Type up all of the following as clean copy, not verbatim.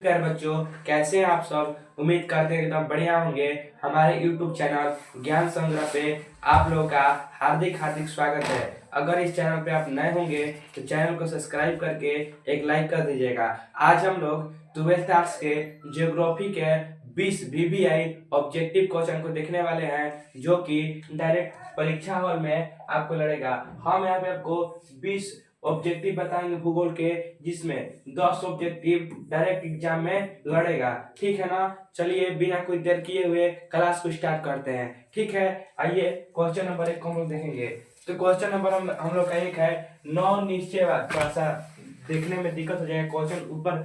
प्यारे बच्चों, कैसे हैं आप सब। उम्मीद करते हैं एकदम बढ़िया होंगे। हमारे YouTube चैनल ज्ञान संग्रह पे आप लोगों का हार्दिक हार्दिक स्वागत है। अगर इस चैनल पे आप नए होंगे तो चैनल को सब्सक्राइब करके एक लाइक कर दीजिएगा। आज हम लोग 12th आर्ट्स के ज्योग्राफी के 20 VBI ऑब्जेक्टिव क्वेश्चन को देखने वाले हैं, जो कि डायरेक्ट परीक्षा हॉल में आपको लड़ेगा। हम यहाँ पे आपको 20 ऑब्जेक्टिव बताएंगे भूगोल के, जिसमें 10 ऑब्जेक्टिव डायरेक्ट एग्जाम में लड़ेगा। ठीक है ना। चलिए बिना कोई देर किए हुए क्लास को स्टार्ट करते हैं। ठीक है, आइए क्वेश्चन नंबर 1 को हम लोग देखेंगे। तो क्वेश्चन नंबर हम लोग का 1 है, नौ निश्चयवाद। थोड़ा सा देखने में दिक्कत हो जाएगा, क्वेश्चन ऊपर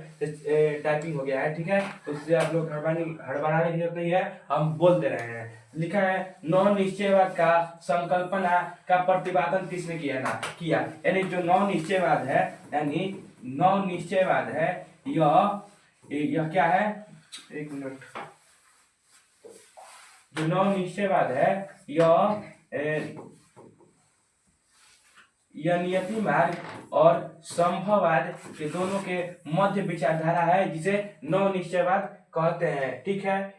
टाइपिंग हो गया है। ठीक है, तो इसलिए आप लोग हड़बड़ाने की जरूरत नहीं है, हम बोल दे रहे हैं। लिखा है, नौ निश्चयवाद का संकल्पना का प्रतिपादन किसने किया। यानी जो नौ निश्चयवाद है, यानी नौ निश्चयवाद है, यह क्या है, एक मिनट। जो नौ निश्चयवाद है यह नियति मार्ग और संभववाद के दोनों के मध्य विचारधारा है, जिसे नौ निश्चयवाद कहते हैं। ठीक है,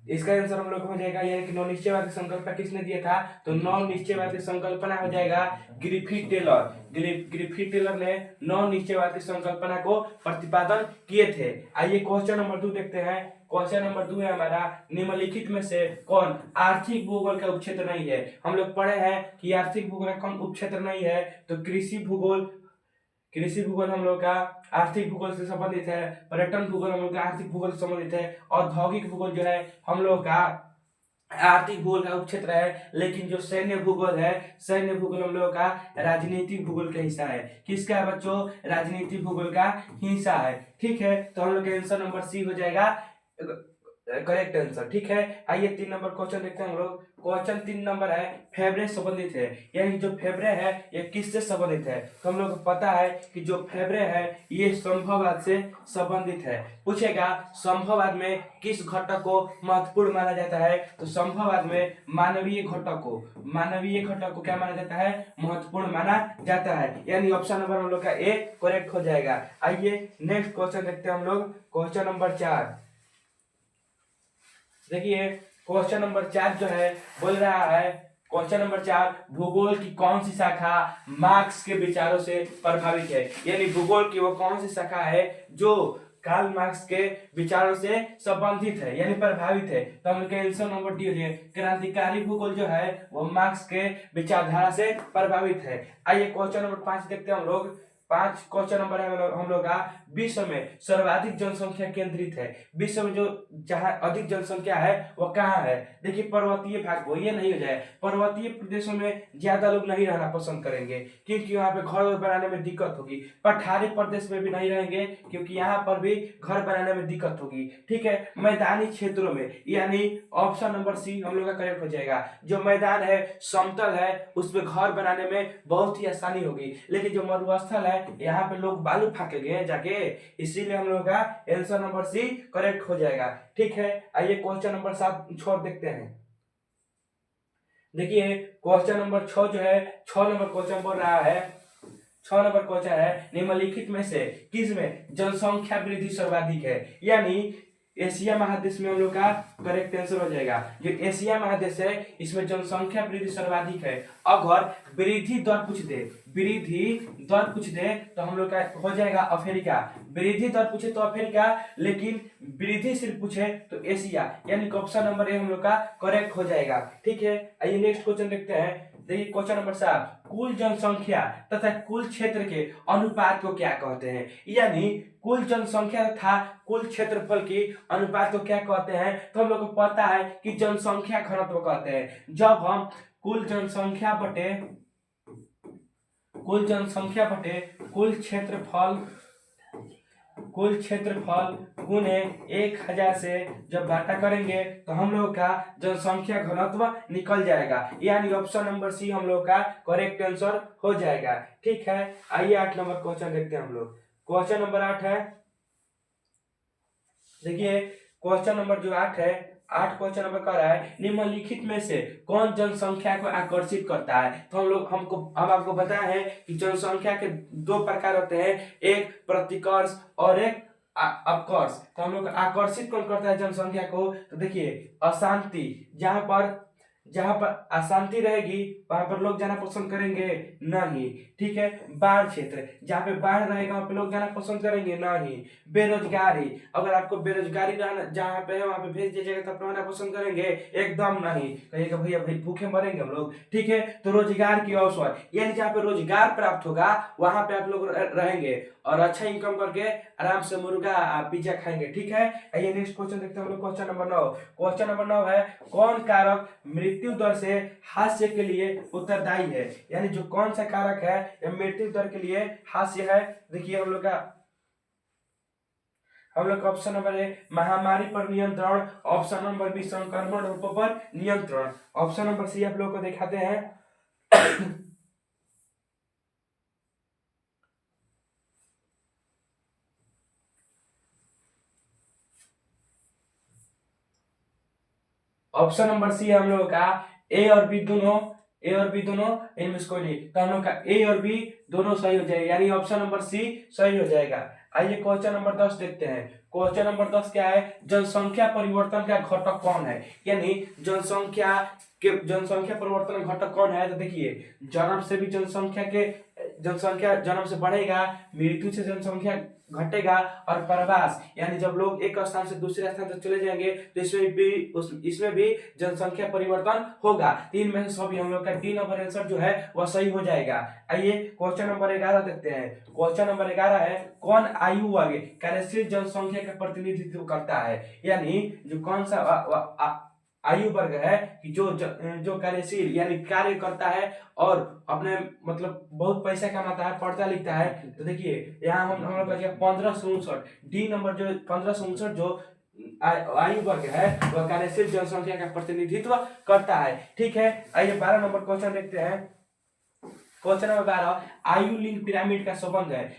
इसका आंसर हम लोग हो जाएगा, यानी कि नौ निश्चयवाद की संकल्पना किसने दिया था। तो नौ निश्चयवाद की संकल्पना हो जाएगा ग्रिफिथ टेलर। ग्रिफिथ टेलर ने नौ निश्चयवाद की संकल्पना को प्रतिपादन किए थे। आइए क्वेश्चन नंबर 2 देखते हैं। क्वेश्चन नंबर 2 है हमारा, निम्नलिखित में से कौन आर्थिक भूगोल का उपक्षेत्र नहीं है। हम लोग पढ़े हैं कि आर्थिक भूगोल का कौन उपक्षेत्र नहीं है। तो कृषि भूगोल हम लोग का आर्थिक भूगोल से संबंधित है। पर्यटन भूगोल हम लोग का आर्थिक भूगोल से संबंधित है। औद्योगिक भूगोल जो है हम लोग का आर्थिक भूगोल का उपक्षेत्र है। लेकिन जो सैन्य भूगोल है, सैन्य भूगोल हम लोग का राजनीतिक भूगोल का हिस्सा है। किसका है बच्चों, राजनीतिक भूगोल का हिस्सा है। ठीक है, तो हम लोग का आंसर नंबर सी हो जाएगा करेक्ट आंसर। ठीक है, आइए 3 नंबर क्वेश्चन देखते हैं हम लोग। क्वेश्चन 3 नंबर है, फेबरे संबंधित है, यानी जो फेबरे है ये किससे संबंधित है। तो हम लोग को पता है कि जो फेबरे है ये संभववाद से संबंधित है। पूछेगा संभववाद में किस घटक को महत्वपूर्ण माना जाता है। तो संभववाद में मानवीय घटक को क्या माना जाता है, महत्वपूर्ण माना जाता है। यानी ऑप्शन नंबर हम लोग का ए करेक्ट हो जाएगा। आइए नेक्स्ट क्वेश्चन देखते हैं हम लोग। क्वेश्चन नंबर 4 देखिए, क्वेश्चन नंबर 4 जो है बोल रहा है, क्वेश्चन नंबर 4, भूगोल की कौन सी शाखा मार्क्स के विचारों से प्रभावित है। यानी भूगोल की वो कौन सी शाखा है जो कार्ल मार्क्स के विचारों से संबंधित है, यानी प्रभावित है। तो हम लोग आंसर नंबर डी हो जाए, क्रांतिकारी भूगोल जो है वो मार्क्स के विचारधारा से प्रभावित है। आइए क्वेश्चन नंबर 5 देखते हैं हम लोग। 5 क्वेश्चन नंबर है हम लोग का, विश्व में सर्वाधिक जनसंख्या केंद्रित है। विश्व में जो जहां अधिक जनसंख्या है वो कहाँ है। देखिए पर्वतीय भाग, वो ये नहीं हो जाए, पर्वतीय प्रदेशों में ज्यादा लोग नहीं रहना पसंद करेंगे, क्योंकि यहाँ पे घर बनाने में दिक्कत होगी। पठारी प्रदेश में भी नहीं रहेंगे, क्योंकि यहाँ पर भी घर बनाने में दिक्कत होगी। ठीक है, मैदानी क्षेत्रों में, यानी ऑप्शन नंबर सी हम लोग का करेक्ट हो जाएगा। जो मैदान है, समतल है, उसमें घर बनाने में बहुत ही आसानी होगी। लेकिन जो मरुस्थल है, यहाँ पे लोग बालू फेंकेंगे जाके, इसीलिए हम लोग का आंसर नंबर सी करेक्ट हो जाएगा। ठीक है, आइए क्वेश्चन नंबर 7 छोड़ देखते हैं। देखिए क्वेश्चन नंबर 6 जो है, 6 नंबर क्वेश्चन बोल रहा है, 6 नंबर क्वेश्चन है, निम्नलिखित में से किस में जनसंख्या वृद्धि सर्वाधिक है। यानी एशिया महादेश में हम लोग का करेक्ट आंसर हो जाएगा। जो एशिया महादेश है इसमें जनसंख्या वृद्धि सर्वाधिक है। अगर वृद्धि दर पूछ दे तो हम लोग का हो जाएगा अफ्रीका। वृद्धि दर पूछे तो अफ्रीका, लेकिन वृद्धि सिर्फ पूछे तो एशिया, यानी ऑप्शन नंबर ए हम लोग का करेक्ट हो जाएगा। ठीक है, आइए नेक्स्ट क्वेश्चन देखते हैं। देखिए क्वेश्चन नंबर 7, कुल जनसंख्या तथा कुल क्षेत्र के अनुपात को क्या कहते हैं। यानी कुल जनसंख्या तथा कुल क्षेत्रफल की अनुपात को क्या कहते हैं। तो हम लोग को पता है कि जनसंख्या घनत्व कहते हैं। जब हम कुल जनसंख्या बटे कुल क्षेत्रफल गुने 1000 से जब बाटा करेंगे तो हम लोग का जनसंख्या घनत्व निकल जाएगा। यानी ऑप्शन नंबर सी हम लोग का करेक्ट आंसर हो जाएगा। ठीक है, आइए 8 नंबर क्वेश्चन देखते हैं हम लोग। क्वेश्चन नंबर 8 है, देखिए क्वेश्चन नंबर जो 8 है, 8 क्वेश्चन नंबर कह रहा है, निम्नलिखित में से कौन जनसंख्या को आकर्षित करता है। तो हम आपको बताया है कि जनसंख्या के 2 प्रकार होते हैं, एक प्रतिकर्ष और एक ऑफ कोर्स, तो हम लोग आकर्षित कौन करता है जनसंख्या को? तो देखिए अशांति, जहां पर अशांति रहेगी वहां पर लोग जाना पसंद करेंगे नहीं। ठीक है, बाढ़ क्षेत्र, जहाँ पे बाढ़ रहेगा वहां पे लोग जाना पसंद करेंगे नहीं। बेरोजगारी, अगर आपको बेरोजगारी रहना जहाँ पे है वहां पे भेज दीजिएगा तो आप रहना पसंद करेंगे? एकदम नहीं, कहिएगा भैया भाई भूखे मरेंगे हम लोग। ठीक है, तो रोजगार की अवसर, यानी जहाँ पे रोजगार प्राप्त होगा वहां पे आप लोग रहेंगे और अच्छा इनकम करके आराम से मुर्गा पिज्जा खाएंगे। ठीक है, आइए नेक्स्ट क्वेश्चन देखते हैं हम लोग। क्वेश्चन नंबर 9, क्वेश्चन नंबर 9 है कौन कारक मृत्यु दर से हास्य के लिए उत्तरदायी है? यानी जो कौन सा कारक है मृत्यु दर के लिए हास्य है? देखिए हम लोग का ऑप्शन नंबर ए महामारी पर नियंत्रण, ऑप्शन नंबर बी संक्रमण रूपों पर नियंत्रण, ऑप्शन नंबर सी आप लोग को दिखाते हैं ऑप्शन नंबर सी है हम लोगों का ए और बी दोनों, ए और बी दोनों, इनमें से कोई नहीं, तो हम लोग का ए और बी दोनों सही हो जाएगा, यानी ऑप्शन नंबर सी सही हो जाएगा। आइए क्वेश्चन नंबर 10 देखते हैं। क्वेश्चन नंबर 10 क्या है? जनसंख्या परिवर्तन का घटक कौन है? यानी जनसंख्या परिवर्तन घटक कौन है? तो देखिए जन्म से भी जनसंख्या जन्म से बढ़ेगा, मृत्यु से जनसंख्या घटेगा, और प्रवास यानी जब लोग एक स्थान से दूसरे स्थान तक चले जाएंगे तो इसमें भी जनसंख्या परिवर्तन होगा। तीन में से सभी हम लोग का डी नंबर आंसर जो है वह सही हो जाएगा। आइए क्वेश्चन नंबर 11 देखते हैं। क्वेश्चन नंबर 11 है कौन आयु वर्ग कार्यशील जनसंख्या का प्रतिनिधित्व करता है? यानी जो कौन सा आयु वर्ग है कि जो कार्यशील यानी कार्य करता है और अपने मतलब बहुत पैसा कमाता है, पढ़ता लिखता है। तो देखिए यहाँ हम लोग का 1559 डी नंबर जो 1559 जो आयु वर्ग है वह कार्यशील जनसंख्या का प्रतिनिधित्व करता है। ठीक है, आइए 12 नंबर क्वेश्चन देखते हैं। क्वेश्चन नंबर 12 आयु लिंक पिरामिड का संबंध है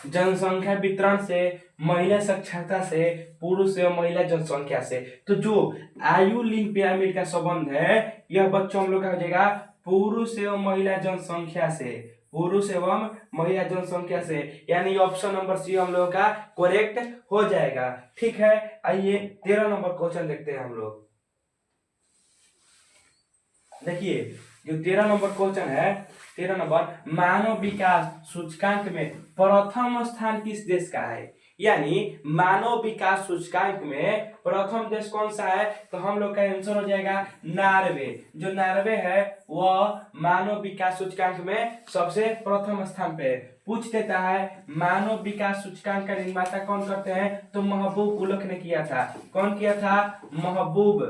जनसंख्या वितरण से, महिला साक्षरता से, पुरुष एवं महिला जनसंख्या से। तो जो आयु लिंक पिरामिड का संबंध है यह बच्चों हम लोग का हो जाएगा पुरुष एवं महिला जनसंख्या से, पुरुष एवं महिला जनसंख्या से, यानी ऑप्शन नंबर सी हम लोग का करेक्ट हो जाएगा। ठीक है, आइए 13 नंबर क्वेश्चन देखते हैं हम लोग। देखिए जो 13 नंबर क्वेश्चन है, 13 नंबर मानव विकास सूचकांक में प्रथम स्थान किस देश का है? यानी मानव विकास सूचकांक में प्रथम देश कौन सा है? तो हम लोग का आंसर हो जाएगा नार्वे। जो नार्वे है वह मानव विकास सूचकांक में सबसे प्रथम स्थान पे है। पूछ देता है मानव विकास सूचकांक का निर्माता कौन करते हैं? तो महबूब उल्क ने किया था। कौन किया था? महबूब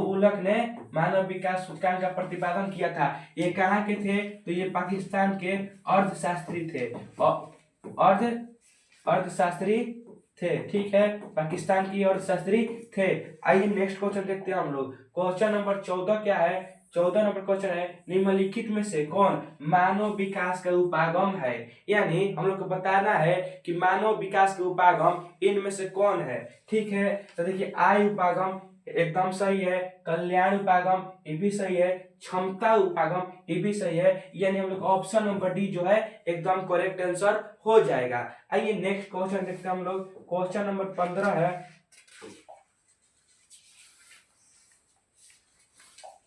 उल्क ने मानव विकास सूचकांक का प्रतिपादन किया था। ये कहाँ के थे? तो ये पाकिस्तान के अर्थशास्त्री थे, अर्थशास्त्री थे। ठीक है, पाकिस्तान की अर्थशास्त्री थे। आइए नेक्स्ट क्वेश्चन देखते हैं हम लोग। क्वेश्चन नंबर 14 क्या है? 14 नंबर क्वेश्चन है निम्नलिखित में से कौन मानव विकास का उपागम है? यानी हम लोग को बताना है कि मानव विकास के उपागम इनमें से कौन है। ठीक है, तो देखिए आय उपागम एकदम सही है, कल्याण उपागम ये भी सही है, क्षमता उपागम ये भी सही है, यानी हम लोग ऑप्शन नंबर डी जो है एकदम करेक्ट आंसर हो जाएगा। आइए नेक्स्ट क्वेश्चन देखते हैं हम लोग। क्वेश्चन नंबर 15 है।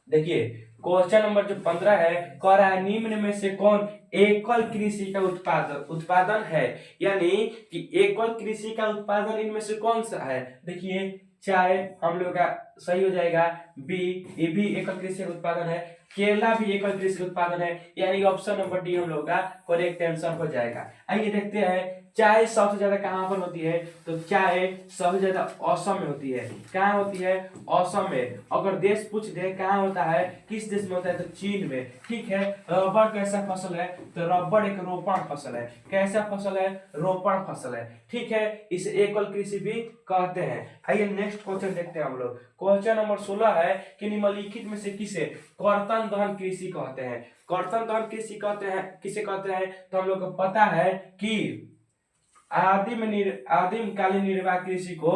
देखिए क्वेश्चन नंबर जो 15 है कह रहा है निम्न में से कौन एकल कृषि का उत्पादन है? यानी कि एकल कृषि का उत्पादन इनमें से कौन सा है? देखिए चाय हम लोग का सही हो जाएगा, बी ये भी एकल कृषि उत्पादन है, केला भी एकल कृषि उत्पादन है, यानी ऑप्शन नंबर डी हम लोग का करेक्ट आंसर हो जाएगा। आइए देखते हैं चाय सबसे ज्यादा कहाँ पर होती है? तो चाय सबसे ज्यादा असम में होती है। कहाँ होती है? असम में। अगर देश पूछ दे कहाँ होता है, किस देश में होता है, तो चीन में। ठीक है, रबड़ कैसा फसल है? तो रबड़ एक रोपण फसल है। कैसा फसल है? रोपण फसल है। ठीक है, इसे एकल कृषि भी कहते हैं। आइए नेक्स्ट क्वेश्चन देखते हैं हम लोग। क्वेश्चन नंबर 16 है कि निम्नलिखित में से किसे कर्तन दहन कृषि कहते हैं? कर्तन दहन कृषि कहते हैं किसे कहते हैं? तो हम लोग को पता है कि आदिम कालीन निर्वाह कृषि को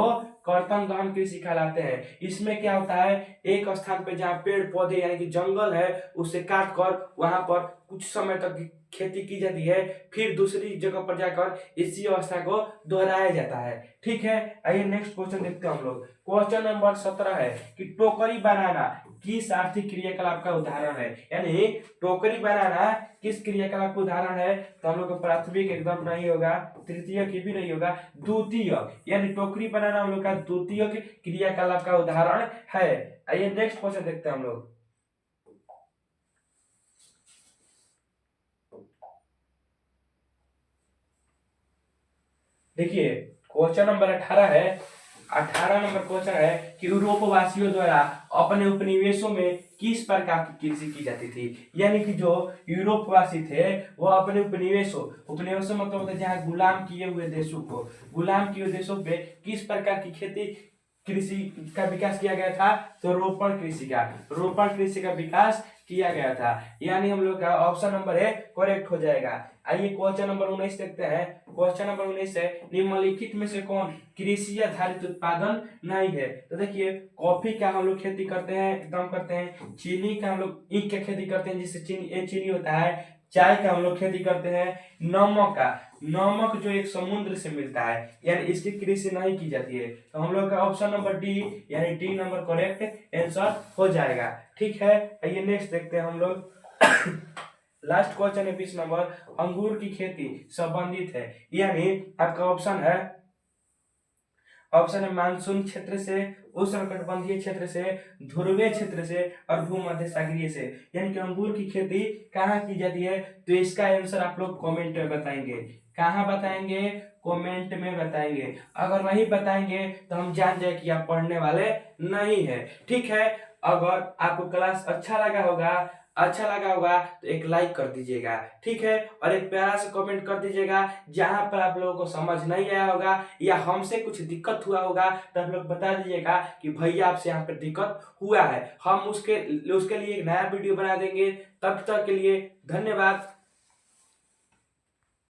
कर्तन दहन कृषि कहलाते हैं। इसमें क्या होता है, एक स्थान पे जहाँ पेड़ पौधे यानी कि जंगल है उसे काट कर वहां पर कुछ समय तक खेती की जाती है, फिर दूसरी जगह पर जाकर इसी अवस्था को दोहराया जाता है। ठीक है, आइए नेक्स्ट क्वेश्चन देखते हैं हम लोग। क्वेश्चन नंबर 17 है कि टोकरी बनाना किस आर्थिक क्रियाकलाप का उदाहरण है। यानी टोकरी बनाना किस क्रियाकलाप का उदाहरण है, तो हम लोग का प्राथमिक एकदम नहीं होगा, तृतीय की भी नहीं होगा, द्वितीय, यानी टोकरी बनाना हम लोग का द्वितीय क्रियाकलाप का उदाहरण है। आइए नेक्स्ट क्वेश्चन देखते हैं हम लोग। देखिए क्वेश्चन नंबर 18 है। 18 नंबर क्वेश्चन है कि यूरोपवासियों द्वारा अपने उपनिवेशों में किस प्रकार की कृषि की जाती थी। यानी कि जो यूरोपवासी थे वो अपने उपनिवेशों मतलब जहाँ गुलाम किए हुए देशों को, गुलाम किए हुए देशों पे किस प्रकार की खेती कृषि का विकास किया गया था, तो रोपण कृषि का विकास किया गया था। यानी हम लोग का ऑप्शन नंबर है करेक्ट हो जाएगा। आइए क्वेश्चन नंबर 19 देखते हैं। क्वेश्चन नंबर 19 है निम्नलिखित में से कौन कृषि आधारित उत्पादन नहीं है। तो देखिए कॉफी का हम लोग खेती करते हैं, एकदम करते हैं। चीनी का हम लोग ईख का खेती करते हैं, जिससे चीनी होता है। चाय का हम लोग खेती करते हैं। नमक जो एक समुद्र से मिलता है, यानी इसकी कृषि नहीं की जाती है। तो हम लोग का ऑप्शन नंबर डी, यानी डी नंबर करेक्ट आंसर हो जाएगा। ठीक है, आइए नेक्स्ट देखते हैं हम लोग। लास्ट क्वेश्चन है 20 नंबर, अंगूर की खेती संबंधित है। यानी आपका ऑप्शन है मानसून क्षेत्र से, उष्णकटिबंधीय क्षेत्र से, ध्रुवीय क्षेत्र से और भूमध्य सागरीय से। यानी कि अंगूर की खेती कहाँ की जाती है, तो इसका आंसर आप लोग कमेंट में बताएंगे। कहाँ बताएंगे, कमेंट में बताएंगे। अगर नहीं बताएंगे तो हम जान जाए कि आप पढ़ने वाले नहीं है। ठीक है, अगर आपको क्लास अच्छा लगा होगा तो एक लाइक कर दीजिएगा। ठीक है, और एक प्यारा सा कमेंट कर दीजिएगा। जहां पर आप लोगों को समझ नहीं आया होगा या हमसे कुछ दिक्कत हुआ होगा तो आप लोग बता दीजिएगा कि भैया आपसे यहाँ पर दिक्कत हुआ है। हम उसके लिए एक नया वीडियो बना देंगे। तब तक के लिए धन्यवाद।